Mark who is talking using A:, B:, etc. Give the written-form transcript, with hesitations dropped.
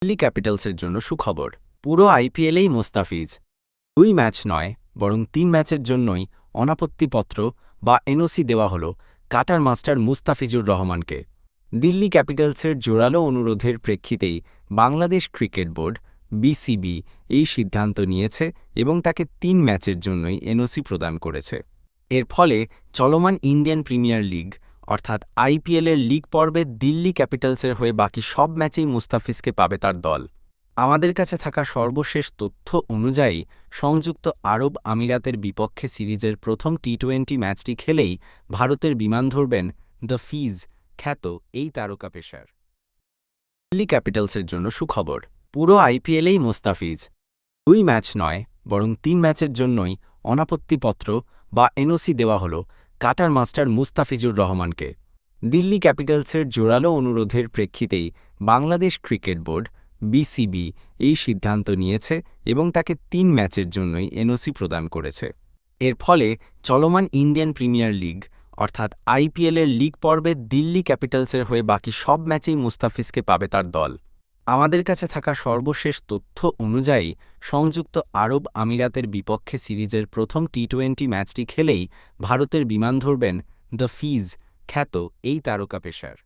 A: দিল্লি ক্যাপিটালসের জন্য সুখবর। পুরো আইপিএলেই মোস্তাফিজ। 2 ম্যাচ নয়, বরং 3 ম্যাচের জন্যই অনাপত্তিপত্র বা এনওসি দেওয়া হল কাটার মাস্টার মুস্তাফিজুর রহমানকে। দিল্লি ক্যাপিটালসের জোরালো অনুরোধের প্রেক্ষিতেই বাংলাদেশ ক্রিকেট বোর্ড বিসিবি এই সিদ্ধান্ত নিয়েছে এবং তাকে 3 ম্যাচের জন্যই এনওসি প্রদান করেছে। এর ফলে চলমান ইন্ডিয়ান প্রিমিয়ার লিগ অর্থাৎ আইপিএলের লিগ পর্বে দিল্লি ক্যাপিটালসের হয়ে বাকি সব ম্যাচেই মুস্তাফিজকে পাবে তার দল। আমাদের কাছে থাকা সর্বশেষ তথ্য অনুযায়ী সংযুক্ত আরব আমিরাতের বিপক্ষে সিরিজের প্রথম টি-20 ম্যাচটি খেলেই ভারতের বিমান ধরবেন দ্য ফিজ খ্যাত এই তারকা পেসার। দিল্লি ক্যাপিটালসের জন্য সুখবর। পুরো আইপিএলেই মোস্তাফিজ। 2 ম্যাচ নয়, বরং 3 ম্যাচের জন্যই অনাপত্তিপত্র বা এনওসি দেওয়া হল কাটার মাস্টার মুস্তাফিজুর রহমানকে। দিল্লি ক্যাপিটালসের জোরালো অনুরোধের প্রেক্ষিতেই বাংলাদেশ ক্রিকেট বোর্ড বিসিবি এই সিদ্ধান্ত নিয়েছে এবং তাকে 3 ম্যাচের জন্যই এনওসি প্রদান করেছে। এর ফলে চলমান ইন্ডিয়ান প্রিমিয়ার লিগ অর্থাৎ আইপিএলের লিগ পর্বে দিল্লি ক্যাপিটালসের হয়ে বাকি সব ম্যাচেই মুস্তাফিজকে পাবে তার দল। আমাদের কাছে থাকা সর্বশেষ তথ্য অনুযায়ী সংযুক্ত আরব আমিরাতের বিপক্ষে সিরিজের প্রথম টি-20 ম্যাচটি খেলেই ভারতের বিমান ধরবেন দ্য ফিজ খ্যাত এই তারকা পেসার।